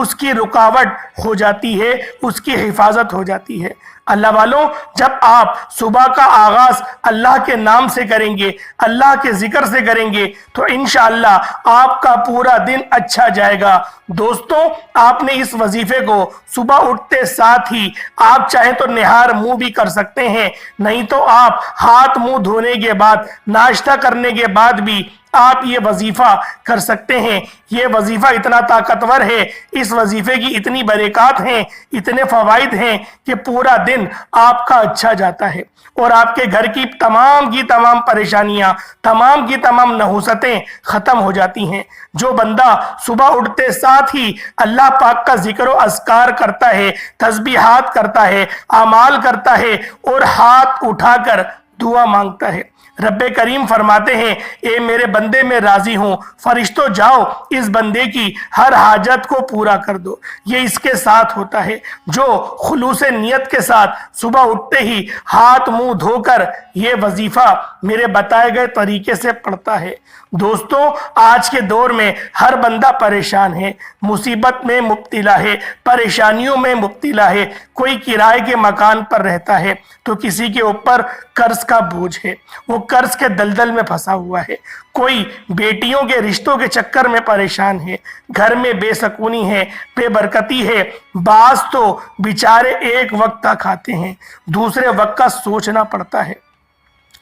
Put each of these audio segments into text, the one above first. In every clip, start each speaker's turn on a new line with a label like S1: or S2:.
S1: اس کی رکاوٹ ہو جاتی ہے، اس کی حفاظت ہو جاتی ہے۔ اللہ والوں، جب آپ صبح کا آغاز اللہ کے نام سے کریں گے، اللہ کے ذکر سے کریں گے، تو انشاءاللہ آپ کا پورا دن اچھا جائے گا۔ دوستوں، آپ نے اس وظیفے کو صبح اٹھتے ساتھ ہی آپ چاہیں تو نہار منہ بھی کر سکتے ہیں، نہیں تو آپ ہاتھ منہ دھونے کے بعد، ناشتہ کرنے کے بعد بھی آپ یہ وظیفہ کر سکتے ہیں۔ یہ وظیفہ اتنا طاقتور ہے، اس وظیفے کی اتنی برکات ہیں، اتنے فوائد ہیں کہ پورا دن آپ کا اچھا جاتا ہے اور آپ کے گھر کی تمام پریشانیاں، تمام کی تمام نحوستیں ختم ہو جاتی ہیں۔ جو بندہ صبح اٹھتے ساتھ ہی اللہ پاک کا ذکر و اذکار کرتا ہے، تسبیحات کرتا ہے، اعمال کرتا ہے اور ہاتھ اٹھا کر دعا مانگتا ہے، رب کریم فرماتے ہیں، اے میرے بندے میں راضی ہوں، فرشتوں جاؤ اس بندے کی ہر حاجت کو پورا کر دو۔ یہ اس کے ساتھ ہوتا ہے جو خلوص نیت کے ساتھ صبح اٹھتے ہی ہاتھ منہ دھو کر یہ وظیفہ میرے بتائے گئے طریقے سے پڑھتا ہے۔ دوستوں، آج کے دور میں ہر بندہ پریشان ہے، مصیبت میں مبتلا ہے، پریشانیوں میں مبتلا ہے۔ کوئی کرائے کے مکان پر رہتا ہے تو کسی کے اوپر قرض کا بوجھ ہے، وہ قرض کے دلدل میں پھنسا ہوا ہے۔ کوئی بیٹیوں کے رشتوں کے چکر میں پریشان ہے، گھر میں بے سکونی ہے، بے برکتی ہے۔ بعض تو بیچارے ایک وقت کا کھاتے ہیں، دوسرے وقت کا سوچنا پڑتا ہے۔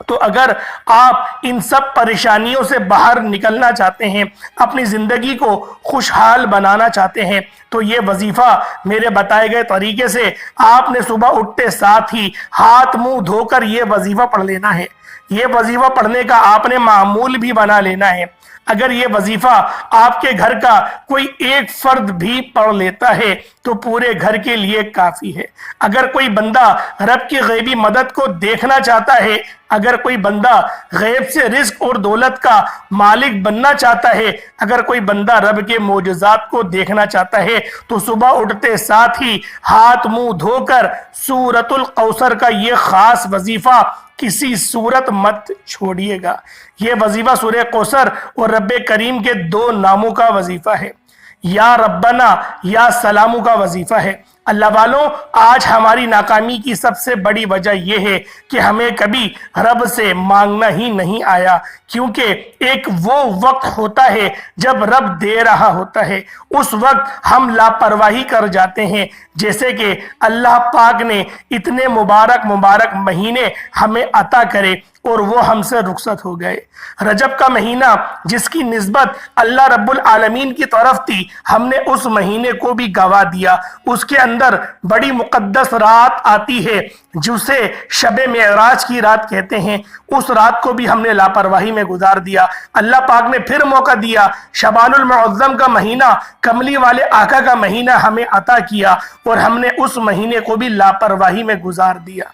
S1: تو اگر آپ ان سب پریشانیوں سے باہر نکلنا چاہتے ہیں، اپنی زندگی کو خوشحال بنانا چاہتے ہیں، تو یہ وظیفہ میرے بتائے گئے طریقے سے آپ نے صبح اٹھتے ساتھ ہی ہاتھ منہ دھو کر یہ وظیفہ پڑھ لینا ہے۔ یہ وظیفہ پڑھنے کا آپ نے معمول بھی بنا لینا ہے۔ اگر یہ وظیفہ آپ کے گھر کا کوئی ایک فرد بھی پڑھ لیتا ہے تو پورے گھر کے لیے کافی ہے۔ اگر کوئی بندہ رب کی غیبی مدد کو دیکھنا چاہتا ہے، اگر کوئی بندہ غیب سے رزق اور دولت کا مالک بننا چاہتا ہے، اگر کوئی بندہ رب کے معجزات کو دیکھنا چاہتا ہے، تو صبح اٹھتے ساتھ ہی ہاتھ منہ دھو کر سورۃ الکوثر کا یہ خاص وظیفہ کسی صورت مت چھوڑیے گا۔ یہ وظیفہ سورہ کوثر اور رب کریم کے دو ناموں کا وظیفہ ہے، یا ربنا یا سلامو کا وظیفہ ہے۔ اللہ والوں، آج ہماری ناکامی کی سب سے بڑی وجہ یہ ہے کہ ہمیں کبھی رب سے مانگنا ہی نہیں آیا، کیونکہ ایک وہ وقت ہوتا ہے جب رب دے رہا ہوتا ہے، اس وقت ہم لاپرواہی کر جاتے ہیں۔ جیسے کہ اللہ پاک نے اتنے مبارک مہینے ہمیں عطا کرے اور وہ ہم سے رخصت ہو گئے۔ رجب کا مہینہ جس کی نسبت اللہ رب العالمین کی طرف تھی، ہم نے اس مہینے کو بھی گوا دیا۔ اس کے اندر بڑی مقدس رات آتی ہے جسے شب معراج کی رات کہتے ہیں، اس رات کو بھی ہم نے لاپرواہی میں گزار دیا۔ اللہ پاک نے پھر موقع دیا، شعبان المعظم کا مہینہ، کملی والے آقا کا مہینہ ہمیں عطا کیا اور ہم نے اس مہینے کو بھی لاپرواہی میں گزار دیا۔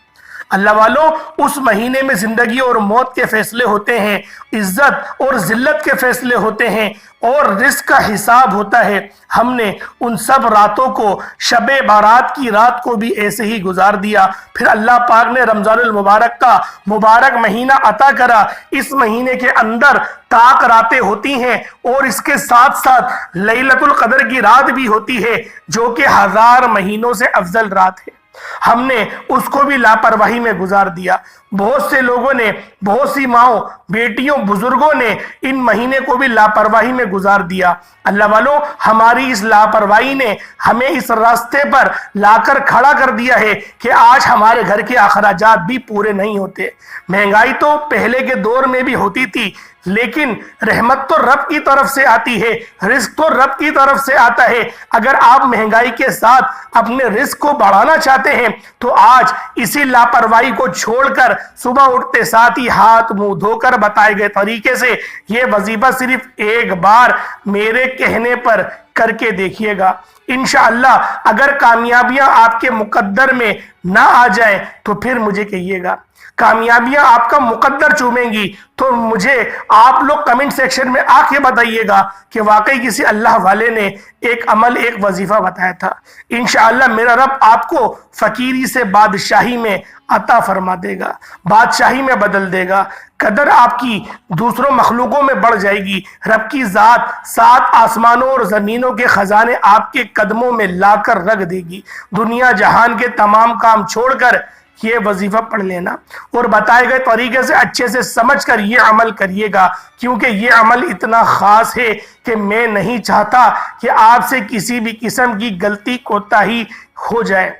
S1: اللہ والوں، اس مہینے میں زندگی اور موت کے فیصلے ہوتے ہیں، عزت اور ذلت کے فیصلے ہوتے ہیں اور رزق کا حساب ہوتا ہے۔ ہم نے ان سب راتوں کو، شب بارات کی رات کو بھی ایسے ہی گزار دیا۔ پھر اللہ پاک نے رمضان المبارک کا مبارک مہینہ عطا کرا۔ اس مہینے کے اندر طاق راتیں ہوتی ہیں اور اس کے ساتھ ساتھ لیلۃ القدر کی رات بھی ہوتی ہے، جو کہ 1000 مہینوں سے افضل رات ہے۔ ہم نے اس کو بھی لاپرواہی میں گزار دیا۔ بہت سے لوگوں نے، بہت سی ماؤں، بیٹیوں، بزرگوں نے ان مہینے کو بھی لاپرواہی میں گزار دیا۔ اللہ والوں، ہماری اس لاپرواہی نے ہمیں اس راستے پر لا کر کھڑا کر دیا ہے کہ آج ہمارے گھر کے اخراجات بھی پورے نہیں ہوتے۔ مہنگائی تو پہلے کے دور میں بھی ہوتی تھی، لیکن رحمت تو رب کی طرف سے آتی ہے، رزق تو رب کی طرف سے آتا ہے۔ اگر آپ مہنگائی کے ساتھ اپنے رزق کو بڑھانا چاہتے ہیں تو آج اسی لاپرواہی کو چھوڑ کر صبح اٹھتے ساتھ ہی ہاتھ منہ دھو کر بتائے گئے طریقے سے یہ وظیفہ صرف ایک بار میرے کہنے پر کر کے دیکھیے گا۔ انشاءاللہ اگر کامیابیاں آپ کے مقدر میں نہ آ جائیں تو پھر مجھے کہیے گا۔ کامیابیاں آپ کا مقدر چومیں گی تو مجھے آپ لوگ کمنٹ سیکشن میں آ کے بتائیے گا کہ واقعی کسی اللہ والے نے ایک عمل، ایک وظیفہ بتایا تھا۔ انشاءاللہ میرا رب آپ کو فقیری سے بادشاہی میں عطا فرما دے گا، بادشاہی میں بدل دے گا، قدر آپ کی دوسروں مخلوقوں میں بڑھ جائے گی۔ رب کی ذات 7 آسمانوں اور زمینوں کے خزانے آپ کے قدموں میں لا کر رکھ دے گی۔ دنیا جہان کے تمام کام چھوڑ کر یہ وظیفہ پڑھ لینا اور بتائے گئے طریقے سے اچھے سے سمجھ کر یہ عمل کریے گا، کیونکہ یہ عمل اتنا خاص ہے کہ میں نہیں چاہتا کہ آپ سے کسی بھی قسم کی غلطی کوتاہی ہو جائے،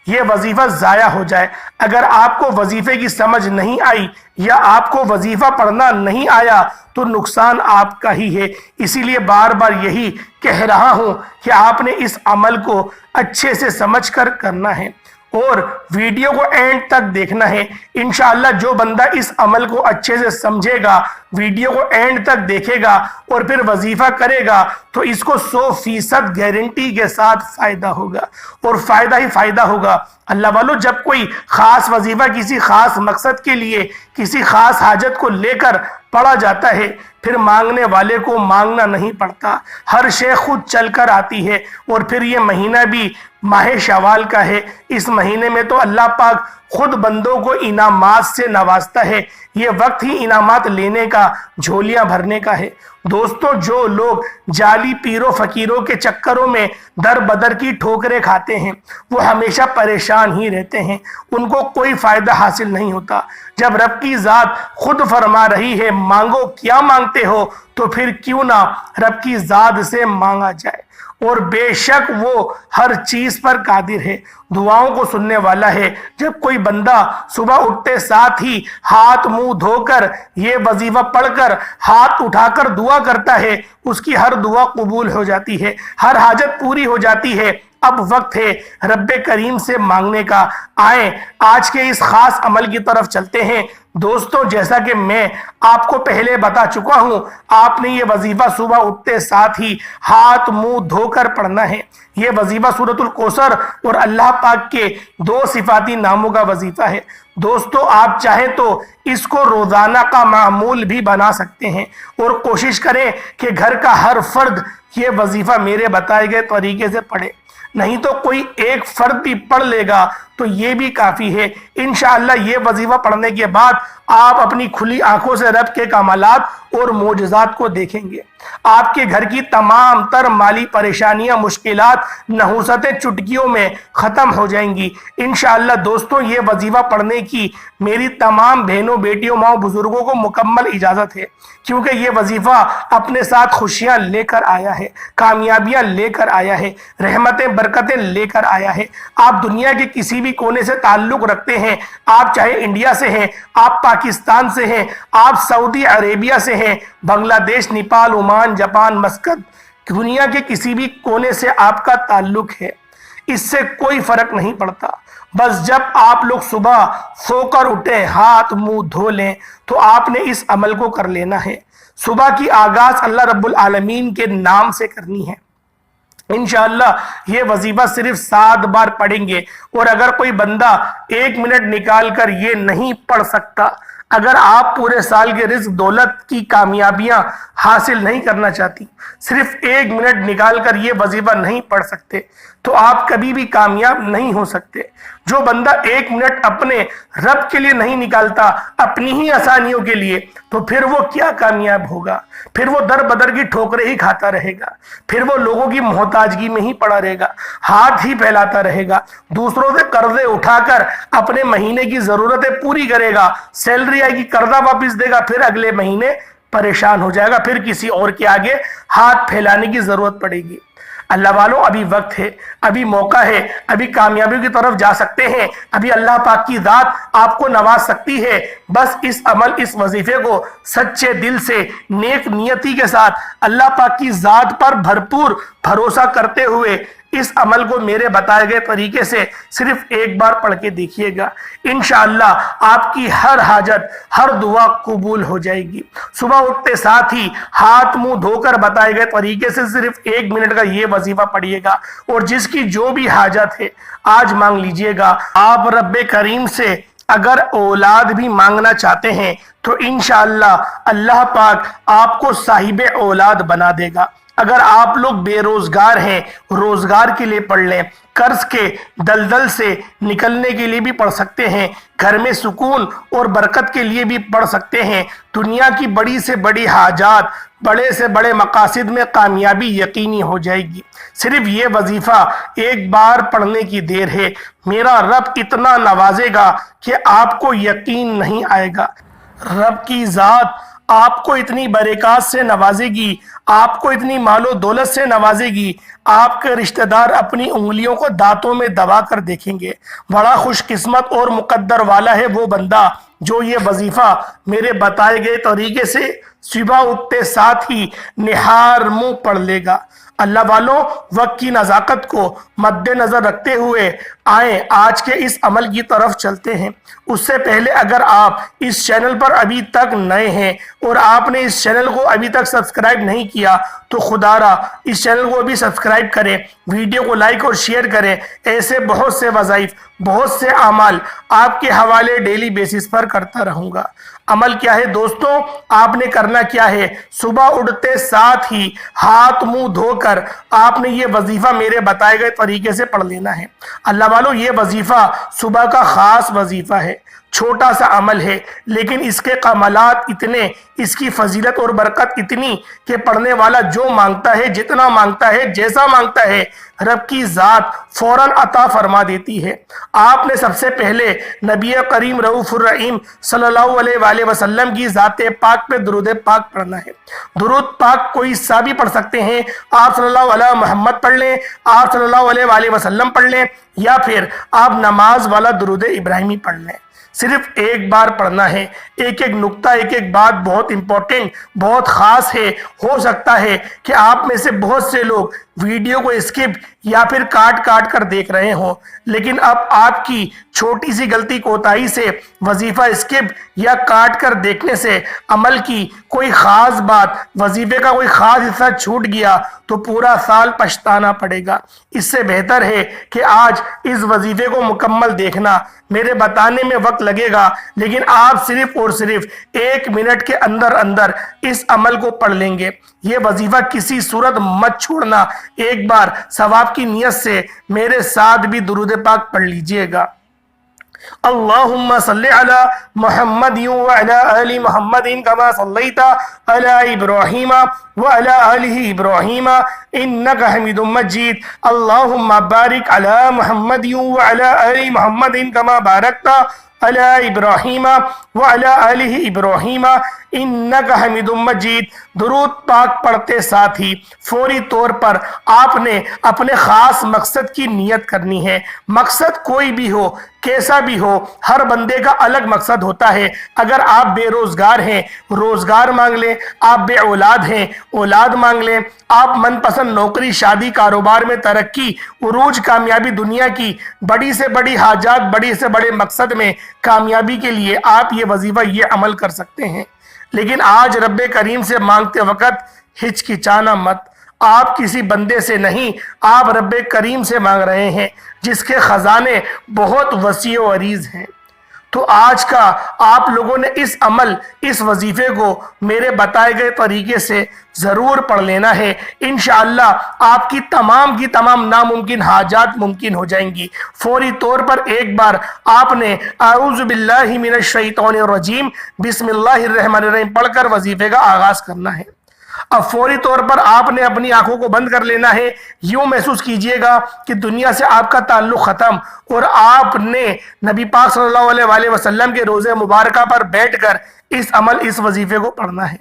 S1: یہ وظیفہ ضائع ہو جائے۔ اگر آپ کو وظیفے کی سمجھ نہیں آئی یا آپ کو وظیفہ پڑھنا نہیں آیا تو نقصان آپ کا ہی ہے۔ اسی لیے بار بار یہی کہہ رہا ہوں کہ آپ نے اس عمل کو اچھے سے سمجھ کر کرنا ہے اور ویڈیو کو اینڈ تک دیکھنا ہے۔ انشاءاللہ جو بندہ اس عمل کو اچھے سے سمجھے گا، ویڈیو کو اینڈ تک دیکھے گا اور پھر وظیفہ کرے گا تو اس کو 100% گارنٹی کے ساتھ فائدہ ہوگا اور فائدہ ہی فائدہ ہوگا۔ اللہ والو، جب کوئی خاص وظیفہ کسی خاص مقصد کے لیے کسی خاص حاجت کو لے کر پڑھا جاتا ہے، پھر مانگنے والے کو مانگنا نہیں پڑتا، ہر شے خود چل کر آتی ہے۔ اور پھر یہ مہینہ بھی ماہ شوال کا ہے، اس مہینے میں تو اللہ پاک خود بندوں کو انعامات سے نوازتا ہے، یہ وقت ہی انعامات لینے کا، جھولیاں بھرنے کا ہے۔ دوستو، جو لوگ جعلی پیروں فقیروں کے چکروں میں در بدر کی ٹھوکریں کھاتے ہیں وہ ہمیشہ پریشان ہی رہتے ہیں، ان کو کوئی فائدہ حاصل نہیں ہوتا۔ جب رب کی ذات خود فرما رہی ہے مانگو، کیا مانگتے ہو، تو پھر کیوں نہ رب کی ذات سے مانگا جائے، اور بے شک وہ ہر چیز پر قادر ہے، دعاؤں کو سننے والا ہے۔ جب کوئی بندہ صبح اٹھتے ساتھ ہی ہاتھ منہ دھو کر یہ وظیفہ پڑھ کر ہاتھ اٹھا کر دعا کرتا ہے، اس کی ہر دعا قبول ہو جاتی ہے، ہر حاجت پوری ہو جاتی ہے۔ اب وقت ہے رب کریم سے مانگنے کا۔ آئیں آج کے اس خاص عمل کی طرف چلتے ہیں۔ دوستو، جیسا کہ میں آپ کو پہلے بتا چکا ہوں، آپ نے یہ وظیفہ صبح اٹھتے ساتھ ہی ہاتھ منہ دھو کر پڑھنا ہے۔ یہ وظیفہ سورۃ الکوثر اور اللہ پاک کے 2 صفاتی ناموں کا وظیفہ ہے۔ دوستو، آپ چاہیں تو اس کو روزانہ کا معمول بھی بنا سکتے ہیں اور کوشش کریں کہ گھر کا ہر فرد یہ وظیفہ میرے بتائے گئے طریقے سے پڑھے، نہیں تو کوئی ایک فرد بھی پڑھ لے گا تو یہ بھی کافی ہے۔ انشاءاللہ یہ وظیفہ پڑھنے کے بعد آپ اپنی کھلی آنکھوں سے رب کے کمالات اور معجزات کو دیکھیں گے۔ آپ کے گھر کی تمام تر مالی پریشانیاں، مشکلات، نحوستیں چٹکیوں میں ختم ہو جائیں گی۔ انشاءاللہ دوستوں، یہ وظیفہ پڑھنے کی میری تمام بہنوں، بیٹیوں، ماؤں، بزرگوں کو مکمل اجازت ہے، کیونکہ یہ وظیفہ اپنے ساتھ خوشیاں لے کر آیا ہے، کامیابیاں لے کر آیا ہے، رحمتیں برکتیں لے کر آیا ہے۔ آپ دنیا کے کسی بھی کونے سے تعلق رکھتے ہیں، آپ چاہے انڈیا سے ہیں، آپ پاکستان سے ہیں، آپ سعودی عربیہ سے ہیں، بنگلہ دیش، نیپال، عمان، جاپان، مسقط، دنیا کے کسی بھی کونے سے آپ کا تعلق ہے، اس سے کوئی فرق نہیں پڑتا۔ بس جب آپ لوگ صبح سو کر اٹھیں، ہاتھ منہ دھو لیں، تو آپ نے اس عمل کو کر لینا ہے۔ صبح کی آغاز اللہ رب العالمین کے نام سے کرنی ہے۔ انشاءاللہ یہ وظیفہ صرف 7 بار پڑھیں گے، اور اگر کوئی بندہ 1 منٹ نکال کر یہ نہیں پڑھ سکتا، اگر آپ پورے سال کے رزق دولت کی کامیابیاں حاصل نہیں کرنا چاہتی، صرف 1 منٹ نکال کر یہ وظیفہ نہیں پڑھ سکتے، تو آپ کبھی بھی کامیاب نہیں ہو سکتے۔ جو بندہ 1 منٹ اپنے رب کے لیے نہیں نکالتا، اپنی ہی آسانیوں کے لیے، تو پھر وہ کیا کامیاب ہوگا؟ پھر وہ در بدر کی ٹھوکریں ہی کھاتا رہے گا، پھر وہ لوگوں کی محتاجگی میں ہی پڑا رہے گا، ہاتھ ہی پھیلاتا رہے گا، دوسروں سے قرضے اٹھا کر اپنے مہینے کی ضرورتیں پوری کرے گا، سیلری آئے گی قرضہ واپس دے گا، پھر اگلے مہینے پریشان ہو جائے گا، پھر کسی اور کے آگے ہاتھ پھیلانے کی ضرورت پڑے گی۔ اللہ والوں، ابھی وقت ہے، ابھی موقع ہے، ابھی کامیابی کی طرف جا سکتے ہیں، ابھی اللہ پاک کی ذات آپ کو نواز سکتی ہے۔ بس اس عمل، اس وظیفے کو سچے دل سے، نیک نیتی کے ساتھ، اللہ پاک کی ذات پر بھرپور بھروسہ کرتے ہوئے اس عمل کو میرے بتائے گئے طریقے سے صرف 1 بار پڑھ کے دیکھیے گا۔ انشاءاللہ آپ کی ہر حاجت، ہر دعا قبول ہو جائے گی۔ صبح اٹھتے ساتھ ہی ہاتھ منہ دھو کر بتائے گئے طریقے سے صرف 1 منٹ کا یہ وظیفہ پڑھیے گا، اور جس کی جو بھی حاجت ہے آج مانگ لیجئے گا۔ آپ رب کریم سے اگر اولاد بھی مانگنا چاہتے ہیں تو انشاءاللہ اللہ پاک آپ کو صاحب اولاد بنا دے گا۔ اگر آپ لوگ بے روزگار ہیں روزگار کے لیے پڑھ لیں، قرض کے دلدل سے نکلنے کے لیے بھی پڑھ سکتے ہیں، گھر میں سکون اور برکت کے لیے بھی پڑھ سکتے ہیں، دنیا کی بڑی سے بڑی حاجات، بڑے سے بڑے مقاصد میں کامیابی یقینی ہو جائے گی۔ صرف یہ وظیفہ ایک بار پڑھنے کی دیر ہے، میرا رب اتنا نوازے گا کہ آپ کو یقین نہیں آئے گا۔ رب کی ذات آپ کو اتنی برکات سے نوازے گی، آپ کو اتنی مال و دولت سے نوازے گی، آپ کے رشتہ دار اپنی انگلیوں کو دانتوں میں دبا کر دیکھیں گے۔ بڑا خوش قسمت اور مقدر والا ہے وہ بندہ جو یہ وظیفہ میرے بتائے گئے طریقے سے صبح اٹھتے ساتھ ہی نہار منہ پڑھ لے گا۔ اللہ والوں، وقت کی نزاکت کو مد نظر رکھتے ہوئے آئیں آج کے اس عمل کی طرف چلتے ہیں۔ اس سے پہلے اگر آپ اس چینل پر ابھی تک نئے ہیں اور آپ نے اس چینل کو ابھی تک سبسکرائب نہیں کیا تو خدا را اس چینل کو ابھی سبسکرائب کریں، ویڈیو کو لائک اور شیئر کریں۔ ایسے بہت سے وظائف، بہت سے اعمال آپ کے حوالے ڈیلی بیسس پر کرتا رہوں گا۔ عمل کیا ہے دوستوں؟ آپ نے کرنا کیا ہے؟ صبح اٹھتے ساتھ ہی ہاتھ منہ دھو کر آپ نے یہ وظیفہ میرے بتائے گئے طریقے سے پڑھ لینا ہے۔ اللہ والوں، یہ وظیفہ صبح کا خاص وظیفہ ہے، چھوٹا سا عمل ہے، لیکن اس کے کمالات اتنے، اس کی فضیلت اور برکت اتنی کہ پڑھنے والا جو مانگتا ہے، جتنا مانگتا ہے، جیسا مانگتا ہے، رب کی ذات فوراً عطا فرما دیتی ہے۔ آپ نے سب سے پہلے نبی کریم رؤوف الرحیم صلی اللہ علیہ وآلہ وسلم کی ذات پاک پہ درود پاک پڑھنا ہے۔ درود پاک کوئی سا بھی پڑھ سکتے ہیں، آپ صلی اللہ علیہ محمد پڑھ لیں، آپ صلی اللہ علیہ وآلہ وسلم پڑھ لیں، یا پھر آپ نماز والا درود ابراہیمی پڑھ لیں۔ صرف ایک بار پڑھنا ہے۔ ایک ایک نقطہ، ایک ایک بات بہت امپورٹنٹ، بہت خاص ہے۔ ہو سکتا ہے کہ آپ میں سے بہت سے لوگ ویڈیو کو اسکپ یا پھر کاٹ کاٹ کر دیکھ رہے ہوں، لیکن اب آپ کی چھوٹی سی غلطی کوتاہی سے وظیفہ اسکپ یا کاٹ کر دیکھنے سے عمل کی کوئی خاص بات، وظیفے کا کوئی خاص حصہ چھوٹ گیا تو پورا سال پچھتانا پڑے گا۔ اس سے بہتر ہے کہ آج اس وظیفے کو مکمل دیکھنا۔ میرے بتانے میں وقت لگے گا، لیکن آپ صرف اور صرف 1 منٹ کے اندر اندر اس عمل کو پڑھ لیں گے۔ یہ وظیفہ کسی صورت مت چھوڑنا۔ ایک بار ثواب کی نیت سے میرے ساتھ بھی درود پاک پڑھ لیجئے گا۔ اللہم صلی علی محمد وعلی آل محمد کما صلیت علی ابراہیم وعلی آل ابراہیم انک حمید مجید۔ اللہم بارک علی محمد وعلی آل محمد کما بارکت علی ابراہیم وعلی آل ابراہیم انک حمید مجید۔ درود پاک پڑھتے ساتھ ہی فوری طور پر آپ نے اپنے خاص مقصد کی نیت کرنی ہے۔ مقصد کوئی بھی ہو، کیسا بھی ہو، ہر بندے کا الگ مقصد ہوتا ہے۔ اگر آپ بے روزگار ہیں، روزگار مانگ لیں، آپ بے اولاد ہیں، اولاد مانگ لیں، آپ من پسند نوکری، شادی، کاروبار میں ترقی، عروج، کامیابی، دنیا کی بڑی سے بڑی حاجات، بڑی سے بڑے مقصد میں کامیابی کے لیے آپ یہ وظیفہ، یہ عمل کر سکتے ہیں۔ لیکن آج رب کریم سے مانگتے وقت ہچکچانا مت۔ آپ کسی بندے سے نہیں، آپ رب کریم سے مانگ رہے ہیں جس کے خزانے بہت وسیع و عریض ہیں۔ تو آج کا آپ لوگوں نے اس عمل، اس وظیفے کو میرے بتائے گئے طریقے سے ضرور پڑھ لینا ہے۔ انشاءاللہ آپ کی تمام ناممکن حاجات ممکن ہو جائیں گی۔ فوری طور پر ایک بار آپ نے اعوذ باللہ من الشیطان الرجیم بسم اللہ الرحمن الرحیم پڑھ کر وظیفے کا آغاز کرنا ہے۔ اب فوری طور پر آپ نے اپنی آنکھوں کو بند کر لینا ہے۔ یوں محسوس کیجئے گا کہ دنیا سے آپ کا تعلق ختم، اور آپ نے نبی پاک صلی اللہ علیہ وآلہ وسلم کے روضہ مبارکہ پر بیٹھ کر اس وظیفے کو پڑھنا ہے۔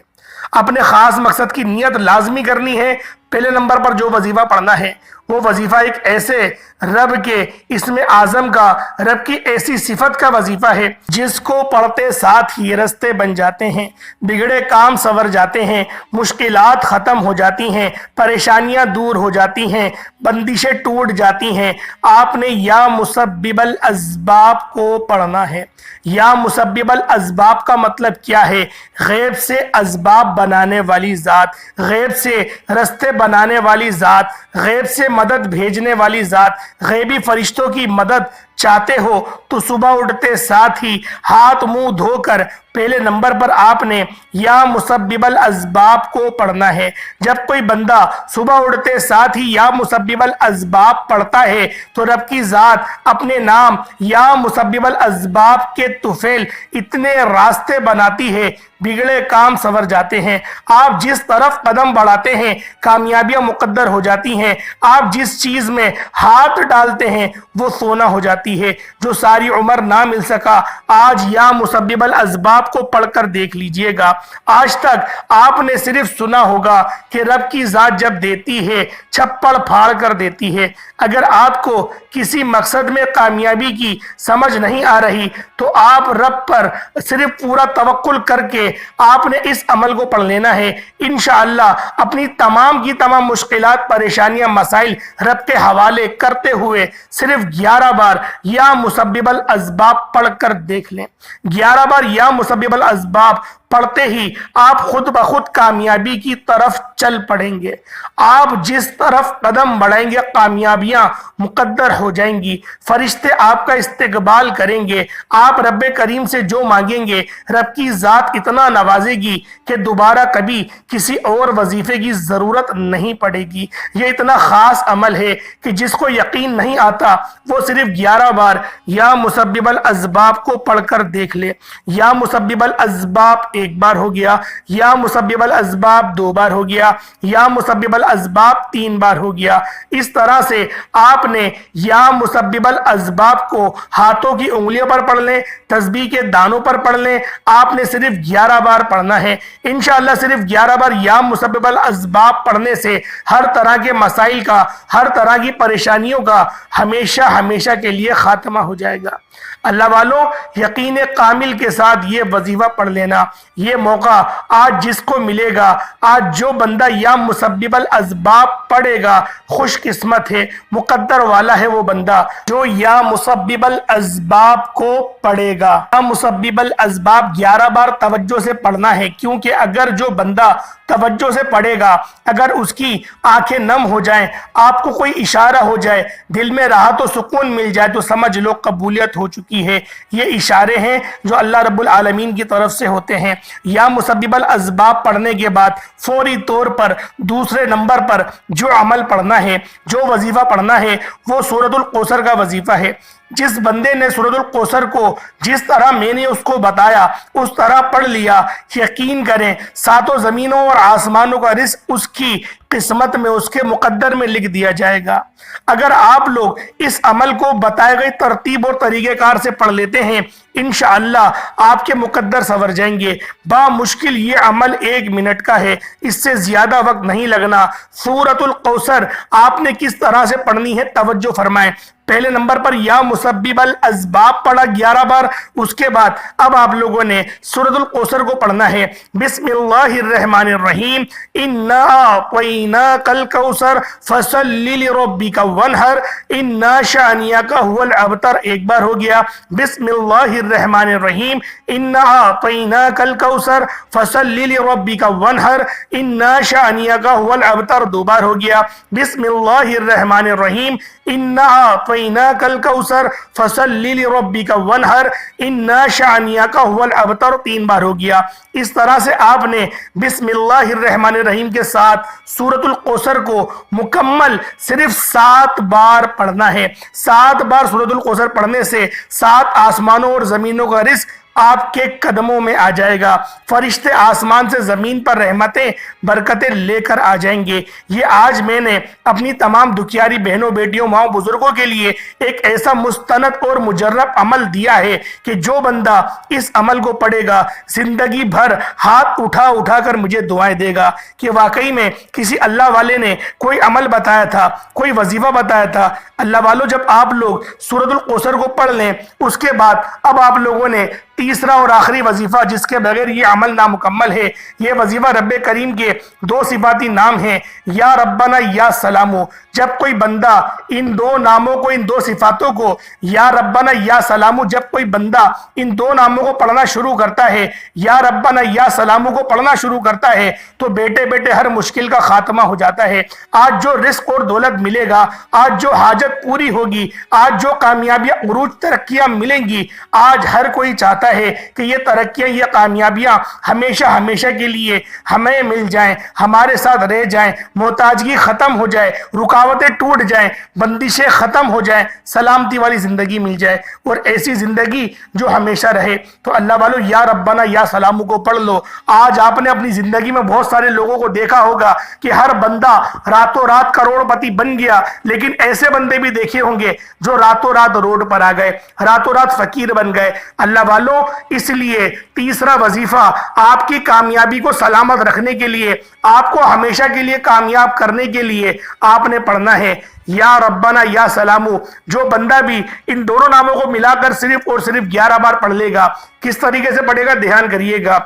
S1: اپنے خاص مقصد کی نیت لازمی کرنی ہے۔ پہلے نمبر پر جو وظیفہ پڑھنا ہے وہ وظیفہ ایک ایسے رب کے اسم اعظم کا، رب کی ایسی صفت کا وظیفہ ہے جس کو پڑھتے ساتھ ہی رستے بن جاتے ہیں، بگڑے کام سنور جاتے ہیں، مشکلات ختم ہو جاتی ہیں، پریشانیاں دور ہو جاتی ہیں، بندشیں ٹوٹ جاتی ہیں۔ آپ نے یا مسبب الاسباب کو پڑھنا ہے۔ یا مسبب الاسباب کا مطلب کیا ہے؟ غیب سے اسباب بنانے والی ذات، غیب سے رستے بنانے والی ذات، غیب سے مدد بھیجنے والی ذات، غیبی فرشتوں کی مدد چاہتے ہو تو صبح اٹھتے ساتھ ہی ہاتھ منہ دھو کر پہلے نمبر پر آپ نے یا مسبب الاسباب کو پڑھنا ہے۔ جب کوئی بندہ صبح اٹھتے ساتھ ہی یا مسبب الاسباب پڑھتا ہے تو رب کی ذات اپنے نام یا مسبب الاسباب کے طفیل اتنے راستے بناتی ہے، بگڑے کام سنور جاتے ہیں۔ آپ جس طرف قدم بڑھاتے ہیں کامیابیاں مقدر ہو جاتی ہیں۔ آپ جس چیز میں ہاتھ ڈالتے ہیں وہ سونا ہو جاتی ہے۔ جو ساری عمر نہ مل سکا آج یا مسبب الاسباب کو پڑھ کر دیکھ لیجئے گا۔ آج تک آپ نے صرف سنا ہوگا کہ رب کی ذات جب دیتی ہے چھپڑ پھاڑ کر دیتی ہے۔ اگر آپ کو کسی مقصد میں کامیابی کی سمجھ نہیں آ رہی تو آپ رب پر صرف پورا توکل کر کے آپ نے اس عمل کو پڑھ لینا ہے۔ انشاءاللہ اپنی تمام کی تمام مشکلات، پریشانیاں، مسائل رب کے حوالے کرتے ہوئے صرف 11 بار یا مسبب الاسباب پڑھ کر دیکھ لیں۔ 11 بار یا مسبب الاسباب پڑھتے ہی آپ خود بخود کامیابی کی طرف چل پڑیں گے۔ آپ جس طرف قدم بڑھائیں گے کامیابیاں مقدر ہو جائیں گی۔ فرشتے آپ کا استقبال کریں گے۔ آپ رب کریم سے جو مانگیں گے رب کی ذات اتنا نوازے گی کہ دوبارہ کبھی کسی اور وظیفے کی ضرورت نہیں پڑے گی۔ یہ اتنا خاص عمل ہے کہ جس کو یقین نہیں آتا وہ صرف 11 بار یا مسبب الاسباب کو پڑھ کر دیکھ لے۔ یا مسبب الاسباب ایک بار ہو گیا، یا مسبب الاسباب 2 بار ہو گیا، یا مسبب الاسباب 3 بار ہو گیا۔ اس طرح سے آپ نے یا مسبب الاسباب کو ہاتھوں کی انگلیوں پر پڑھ لیں، تسبیح کے دانوں پر پڑھ لیں۔ آپ نے صرف 11 بار پڑھنا ہے۔ انشاءاللہ صرف 11 بار یا مسبب الاسباب پڑھنے سے ہر طرح کے مسائل کا، ہر طرح کی پریشانیوں کا ہمیشہ ہمیشہ کے لیے خاتمہ ہو جائے گا۔ اللہ والوں یقین کامل کے ساتھ یہ وظیفہ پڑھ لینا۔ یہ موقع آج جس کو ملے گا، آج جو بندہ یا مسبب الاسباب پڑھے گا خوش قسمت ہے، مقدر والا ہے وہ بندہ جو یا مسبب الاسباب کو پڑھے گا۔ یا مسبب الاسباب 11 بار توجہ سے پڑھنا ہے، کیونکہ اگر جو بندہ توجہ سے پڑھے گا، اگر اس کی آنکھیں نم ہو جائیں، آپ کو کوئی اشارہ ہو جائے، دل میں راحت و سکون مل جائے تو سمجھ لو قبولیت ہو چکی ہے۔ یہ اشارے ہیں جو اللہ رب العالمین کی طرف سے ہوتے ہیں۔ یا مسبب الاسباب پڑھنے کے بعد فوری طور پر دوسرے نمبر پر جو عمل پڑھنا ہے، جو وظیفہ پڑھنا ہے وہ سورۃ الکوثر کا وظیفہ ہے۔ جس بندے نے سورۃ الکوثر کو جس طرح میں نے اس کو بتایا اس طرح پڑھ لیا، یقین کریں 7 زمینوں اور آسمانوں کا رزق اس کی قسمت میں، اس کے مقدر میں لکھ دیا جائے گا۔ اگر آپ لوگ اس عمل کو بتائے گئے ترتیب اور طریقہ کار سے پڑھ لیتے ہیں انشاءاللہ آپ کے مقدر سنور جائیں گے۔ بامشکل یہ عمل 1 منٹ کا ہے، اس سے زیادہ وقت نہیں لگنا۔ سورۃ الکوثر آپ نے کس طرح سے پڑھنی ہے توجہ فرمائیں۔ پہلے نمبر پر یا مسبب الاسباب پڑھا 11 بار، اس کے بعد اب آپ لوگوں نے سورۃ الکوثر کو پڑھنا ہے۔ بسم اللہ الرحمن الرحیم، انا اعطیناک الکوثر فصل لربک وانحر انا شانئک هو الابتر، ایک بار ہو گیا۔ بسم اللہ الرحمن الرحیم، انا اعطیناک الکوثر فصل لربک وانحر انا شانئک هو الابتر، 2 بار ہو گیا۔ بسم اللہ الرحمن الرحیم، انا اعطیناک الکوثر فصل لربک وانحر انا شانئک هو الابتر، 3 بار ہو گیا۔ اس طرح سے آپ نے بسم اللہ الرحمن الرحیم کے ساتھ سورۃ الکوثر کو مکمل صرف 7 بار پڑھنا ہے۔ 7 بار سورۃ الکوثر پڑھنے سے 7 آسمانوں اور زمینوں کا رزق آپ کے قدموں میں آ جائے گا۔ فرشتے آسمان سے زمین پر رحمتیں برکتیں لے کر آ جائیں گے۔ یہ آج میں نے اپنی تمام دکھیاری بہنوں، بیٹیوں، ماؤں، بزرگوں کے لیے ایک ایسا مستند اور مجرب عمل دیا ہے کہ جو بندہ اس عمل کو پڑھے گا زندگی بھر ہاتھ اٹھا اٹھا کر مجھے دعائیں دے گا کہ واقعی میں کسی اللہ والے نے کوئی عمل بتایا تھا، کوئی وظیفہ بتایا تھا۔ اللہ والوں جب آپ لوگ سورۃ الکوثر کو پڑھ لیں اس کے بعد اب آپ لوگوں نے تیسرا اور آخری وظیفہ جس کے بغیر یہ عمل نامکمل ہے، یہ وظیفہ رب کریم کے دو صفاتی نام ہیں، یا ربنا یا سلامو۔ جب کوئی بندہ ان دو ناموں کو، ان دو صفاتوں کو، یا ربنا یا سلامو، جب کوئی بندہ ان دو ناموں کو پڑھنا شروع کرتا ہے، یا ربنا یا سلامو کو پڑھنا شروع کرتا ہے، تو بیٹے بیٹے ہر مشکل کا خاتمہ ہو جاتا ہے۔ آج جو رزق اور دولت ملے گا، آج جو حاجت پوری ہوگی، آج جو کامیابیاں، عروج، ترقیاں ملیں گی، آج ہر کوئی چاہتا ہے کہ یہ ترقیاں، یہ کامیابیاں ہمیشہ ہمیشہ کے لیے ہمیں مل جائیں، ہمارے ساتھ رہ جائیں، محتاجگی ختم ہو جائے، رکاوٹیں ٹوٹ جائیں، بندشیں ختم ہو جائیں، سلامتی والی زندگی مل جائے، اور ایسی زندگی جو ہمیشہ رہے۔ تو اللہ والو یا ربنا یا سلامو کو پڑھ لو۔ آج آپ نے اپنی زندگی میں بہت سارے لوگوں کو دیکھا ہوگا کہ ہر بندہ راتوں رات کروڑ پتی بن گیا، لیکن ایسے بندے بھی دیکھے ہوں گے جو راتوں رات روڈ پر آ گئے، راتوں رات فقیر بن گئے۔ اللہ والو، اس لیے تیسرا وظیفہ آپ کی کامیابی کو سلامت رکھنے کے لیے، آپ کو ہمیشہ کے لیے کامیاب کرنے کے لیے آپ نے پڑھنا ہے یا ربنا یا سلامو۔ جو بندہ بھی ان دونوں ناموں کو ملا کر صرف اور صرف 11 بار پڑھ لے گا، کس طریقے سے پڑھے گا دھیان کریے گا۔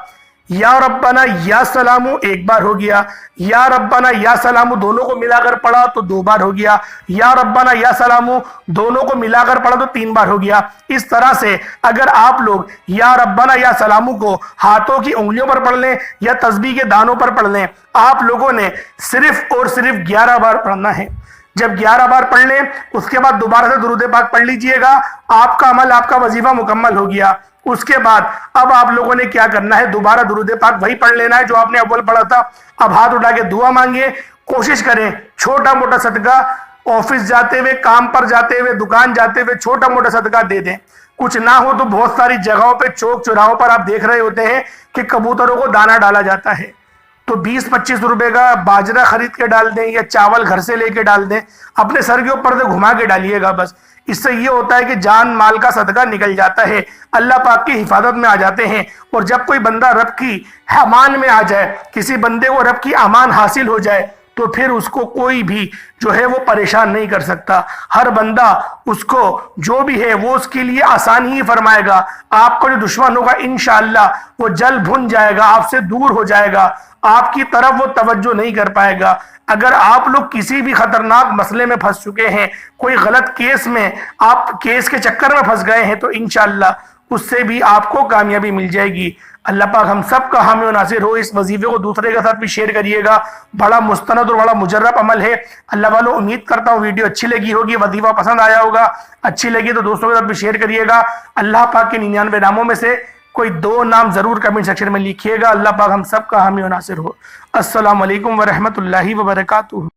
S1: یا ربنا یا سلامو ایک بار ہو گیا، یا ربنا یا سلامو دونوں کو ملا کر پڑھا تو 2 بار ہو گیا، یا ربنا یا سلامو دونوں کو ملا کر پڑھا تو 3 بار ہو گیا۔ اس طرح سے اگر آپ لوگ یا ربنا یا سلامو کو ہاتھوں کی انگلیوں پر پڑھ لیں یا تسبیح کے دانوں پر پڑھ لیں، آپ لوگوں نے صرف اور صرف 11 بار پڑھنا ہے۔ جب 11 بار پڑھ لیں، اس کے بعد دوبارہ سے درود پاک پڑھ لیجئے گا، آپ کا عمل، آپ کا وظیفہ مکمل ہو گیا۔ اس کے بعد اب آپ لوگوں نے کیا کرنا ہے، دوبارہ درود پاک وہی پڑھ لینا ہے جو آپ نے اول پڑھا تھا۔ اب ہاتھ اٹھا کے دعا مانگے، کوشش کریں چھوٹا موٹا صدقہ، آفس جاتے ہوئے، کام پر جاتے ہوئے، دکان جاتے ہوئے چھوٹا موٹا صدقہ دے دیں۔ کچھ نہ ہو تو بہت ساری جگہوں پہ، چوک چوراہوں پر آپ دیکھ رہے ہوتے ہیں کہ کبوتروں کو دانہ ڈالا جاتا ہے، تو 20-25 روپے کا باجرہ خرید کے ڈال دیں یا چاول گھر سے لے کے ڈال دیں، اپنے سر کے اوپر سے گھما کے ڈالیے گا بس۔ اس سے یہ ہوتا ہے کہ جان مال کا صدقہ نکل جاتا ہے، اللہ پاک کی حفاظت میں آ جاتے ہیں۔ اور جب کوئی بندہ رب کی امان میں آ جائے، کسی بندے کو رب کی امان حاصل ہو جائے، تو پھر اس کو کوئی بھی جو ہے وہ پریشان نہیں کر سکتا۔ ہر بندہ اس کو جو بھی ہے وہ اس کے لیے آسانی ہی فرمائے گا۔ آپ کو جو دشمن ہوگا انشاءاللہ وہ جل بھن جائے گا، آپ سے دور ہو جائے گا، آپ کی طرف وہ توجہ نہیں کر پائے گا۔ اگر آپ لوگ کسی بھی خطرناک مسئلے میں پھنس چکے ہیں، کوئی غلط کیس میں، آپ کیس کے چکر میں پھنس گئے ہیں، تو انشاءاللہ اس سے بھی آپ کو کامیابی مل جائے گی۔ اللہ پاک ہم سب کا حامی و ناصر ہو۔ اس وظیفے کو دوسرے کے ساتھ بھی شیئر کریے گا، بڑا مستند اور بڑا مجرب عمل ہے۔ اللہ والو، امید کرتا ہوں ویڈیو اچھی لگی ہوگی، وظیفہ پسند آیا ہوگا۔ اچھی لگی تو دوستوں کے ساتھ بھی شیئر کریے گا۔ اللہ پاک کے 99 ناموں میں سے کوئی 2 نام ضرور کمنٹ سیکشن میں لکھیے گا۔ اللہ پاک ہم سب کا حامی و ناصر ہو۔ السلام علیکم ورحمۃ اللہ وبرکاتہ۔